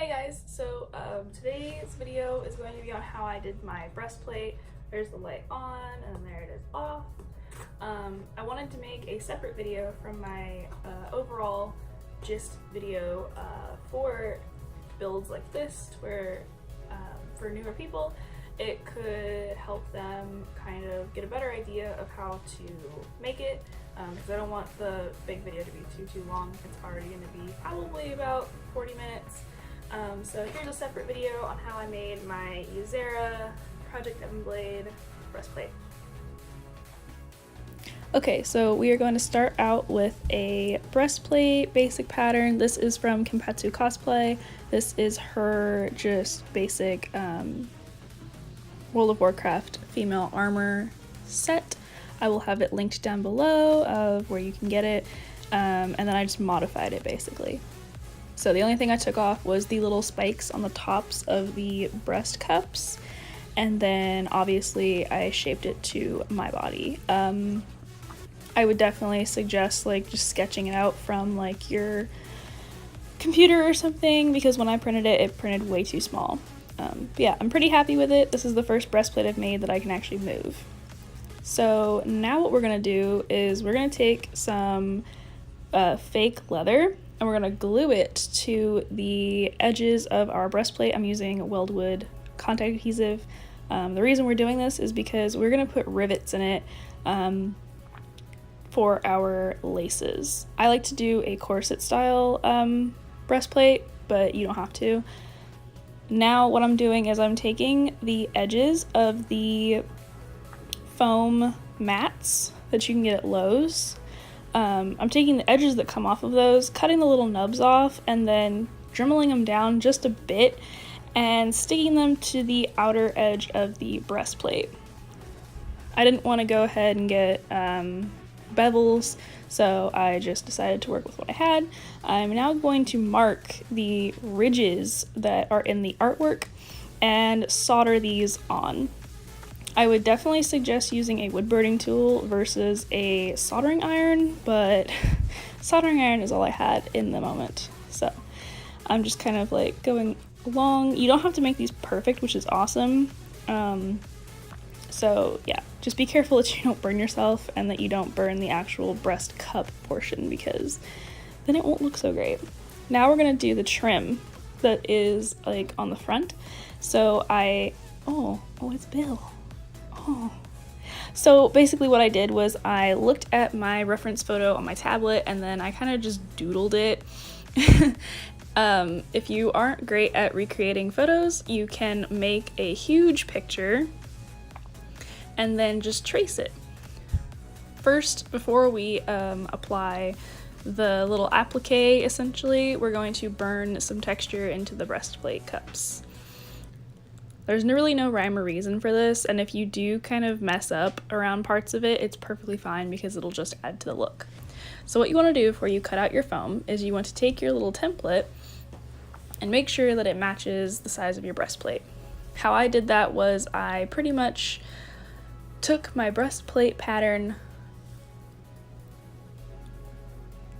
Hey guys, so today's video is going to be on how I did my breastplate. There's the light on and there it is off. I wanted to make a separate video from my overall gist video for builds like this, where for newer people it could help them kind of get a better idea of how to make it, because I don't want the big video to be too long. It's already going to be probably about 40 minutes. So here's a separate video on how I made my Ysera Project Ebonblade breastplate. Okay, so we are going to start out with a breastplate basic pattern. This is from LazarettoCosplay. This is her just basic World of Warcraft female armor set. I will have it linked down below of where you can get it, and then I just modified it basically. So the only thing I took off was the little spikes on the tops of the breast cups, and then obviously I shaped it to my body. I would definitely suggest like just sketching it out from like your computer or something, because when I printed it, it printed way too small. But yeah, I'm pretty happy with it. This is the first breastplate I've made that I can actually move. So now what we're gonna do is we're gonna take some fake leather and we're gonna glue it to the edges of our breastplate. I'm using Weldwood contact adhesive. The reason we're doing this is because we're gonna put rivets in it for our laces. I like to do a corset style breastplate, but you don't have to. Now what I'm doing is I'm taking the edges of the foam mats that you can get at Lowe's. I'm taking the edges that come off of those, cutting the little nubs off, and then dremeling them down just a bit and sticking them to the outer edge of the breastplate. I didn't want to go ahead and get bevels, so I just decided to work with what I had. I'm now going to mark the ridges that are in the artwork and solder these on. I would definitely suggest using a wood burning tool versus a soldering iron, but soldering iron is all I had in the moment. So I'm just kind of like going along. You don't have to make these perfect, which is awesome. So yeah, just be careful that you don't burn yourself and that you don't burn the actual breast cup portion, because then it won't look so great. Now we're gonna do the trim that is like on the front. So oh, it's Bill. Oh. So basically what I did was I looked at my reference photo on my tablet and then I kind of just doodled it. If you aren't great at recreating photos, you can make a huge picture and then just trace it. First, before we apply the little applique, essentially, we're going to burn some texture into the breastplate cups. There's really no rhyme or reason for this, and if you do kind of mess up around parts of it, it's perfectly fine because it'll just add to the look. So what you want to do before you cut out your foam is you want to take your little template and make sure that it matches the size of your breastplate. How I did that was I pretty much took my breastplate pattern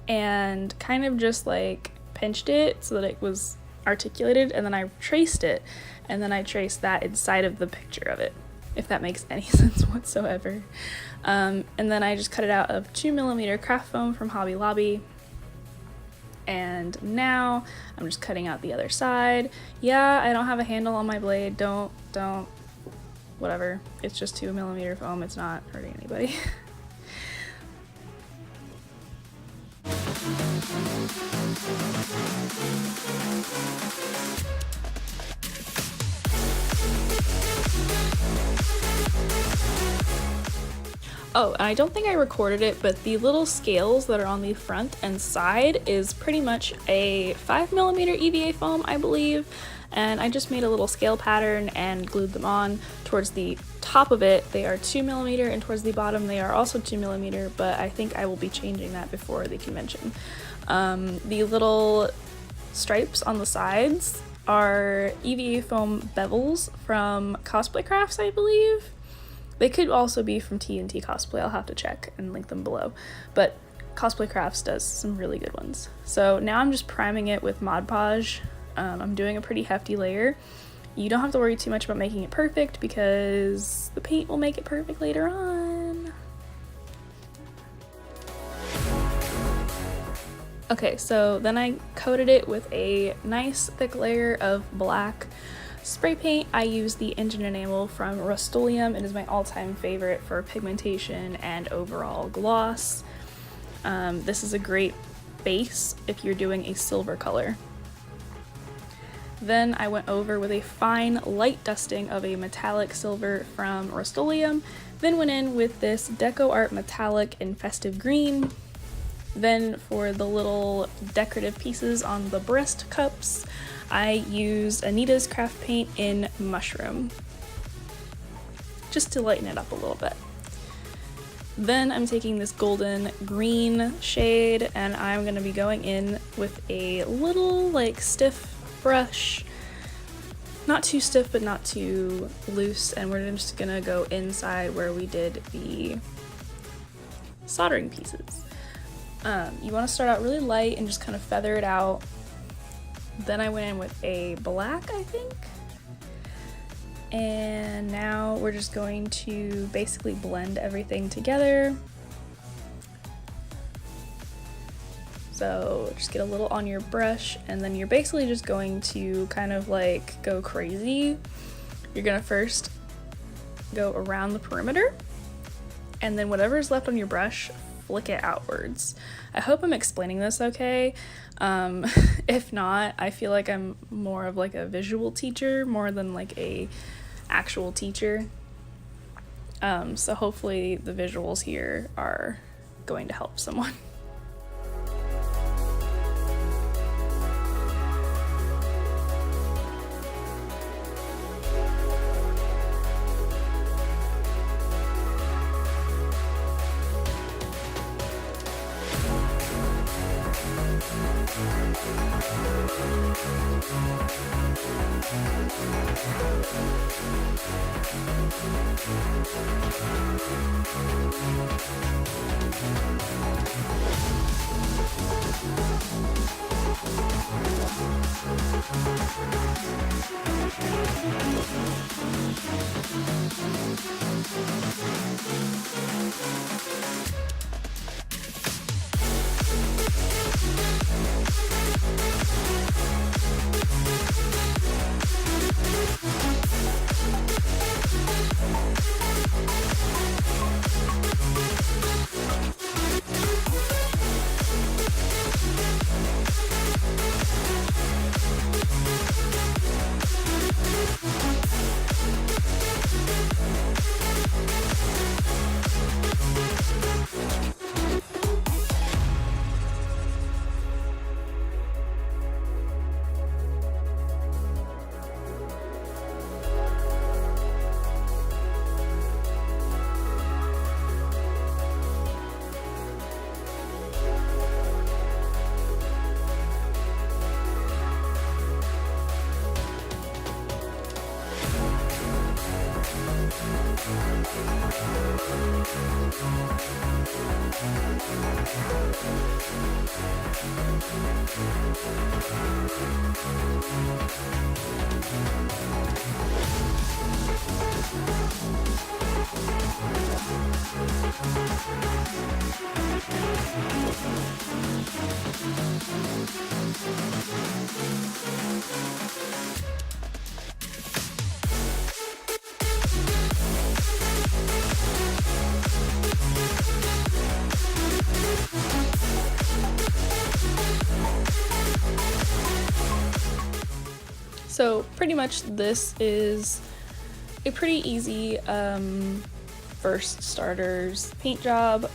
and kind of just like pinched it so that it was articulated, and then I traced it, and then I traced that inside of the picture of it, if that makes any sense whatsoever. And then I just cut it out of 2mm craft foam from Hobby Lobby. And now I'm just cutting out the other side. Yeah, I don't have a handle on my blade. Don't, whatever. It's just 2mm foam. It's not hurting anybody. Oh, and I don't think I recorded it, but the little scales that are on the front and side is pretty much a 5mm EVA foam, I believe. And I just made a little scale pattern and glued them on. Towards the top of it, they are 2mm, and towards the bottom, they are also 2mm, but I think I will be changing that before the convention. The little stripes on the sides are EVA foam bevels from Cosplay Crafts, I believe. They could also be from TNT Cosplay. I'll have to check and link them below. But Cosplay Crafts does some really good ones. So now I'm just priming it with Mod Podge I'm doing a pretty hefty layer. You don't have to worry too much about making it perfect because the paint will make it perfect later on. Okay, so then I coated it with a nice thick layer of black spray paint. I use the Engine Enamel from Rust-Oleum. It is my all-time favorite for pigmentation and overall gloss. This is a great base if you're doing a silver color. Then I went over with a fine light dusting of a metallic silver from Rust-Oleum, then went in with this Deco Art metallic in festive green. Then for the little decorative pieces on the breast cups, I used Anita's Craft Paint in Mushroom, just to lighten it up a little bit. Then I'm taking this golden green shade and I'm going to be going in with a little like stiff brush, not too stiff but not too loose, and we're just going to go inside where we did the soldering pieces. You want to start out really light and just kind of feather it out. Then I went in with a black, I think. And now we're just going to basically blend everything together. So just get a little on your brush and then you're basically just going to kind of like go crazy. You're gonna first go around the perimeter and then whatever's left on your brush, flick it outwards. I hope I'm explaining this okay. If not, I feel like I'm more of like a visual teacher more than like a actual teacher. So hopefully the visuals here are going to help someone. So pretty much this is a pretty easy first starters paint job.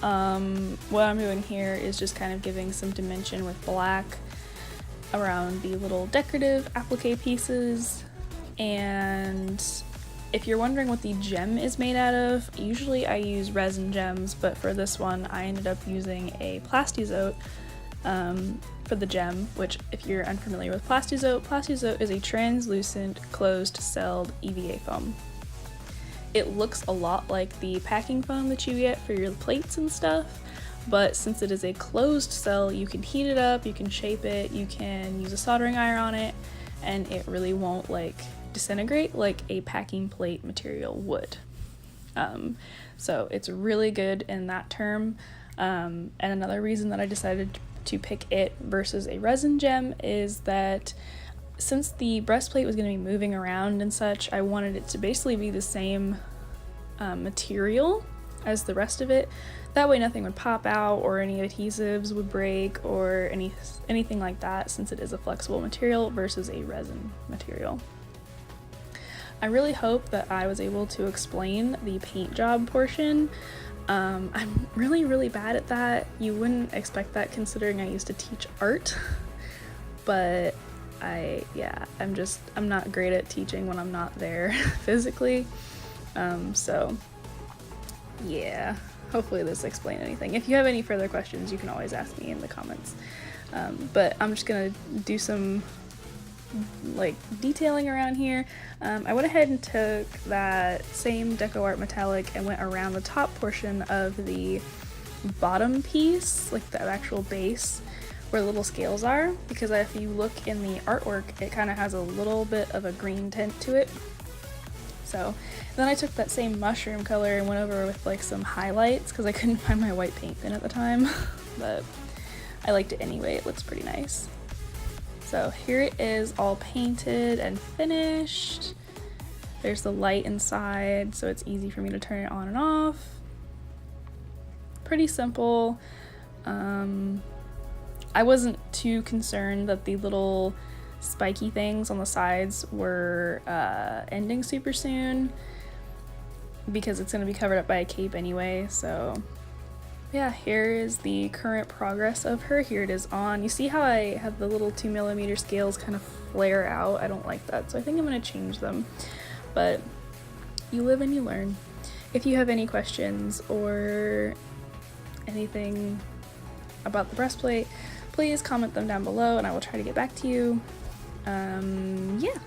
What I'm doing here is just kind of giving some dimension with black around the little decorative applique pieces. And if you're wondering what the gem is made out of, usually I use resin gems, but for this one I ended up using a plastizote for the gem, which if you're unfamiliar with plastizote is a translucent closed-celled EVA foam. It looks a lot like the packing foam that you get for your plates and stuff, but since it is a closed cell, you can heat it up, you can shape it, you can use a soldering iron on it, and it really won't like disintegrate like a packing plate material would. So it's really good in that term. And another reason that I decided to pick it versus a resin gem is that since the breastplate was going to be moving around and such, I wanted it to basically be the same material as the rest of it. That way nothing would pop out or any adhesives would break or anything like that, since it is a flexible material versus a resin material. I really hope that I was able to explain the paint job portion. I'm really bad at that. You wouldn't expect that considering I used to teach art, but I'm not great at teaching when I'm not there physically. So yeah, hopefully this explained anything. If you have any further questions, you can always ask me in the comments. But I'm just gonna do some like detailing around here. I went ahead and took that same Deco Art metallic and went around the top portion of the bottom piece, like the actual base where the little scales are, because if you look in the artwork, it kind of has a little bit of a green tint to it. So then I took that same mushroom color and went over with like some highlights because I couldn't find my white paint pen at the time, but I liked it anyway. It looks pretty nice. So here it is, all painted and finished. There's the light inside, so it's easy for me to turn it on and off. Pretty simple. I wasn't too concerned that the little spiky things on the sides were ending super soon, because it's going to be covered up by a cape anyway. So yeah, here is the current progress of her. Here it is on. You see how I have the little 2mm scales kind of flare out? I don't like that, so I think I'm going to change them. But you live and you learn. If you have any questions or anything about the breastplate, please comment them down below and I will try to get back to you. Yeah.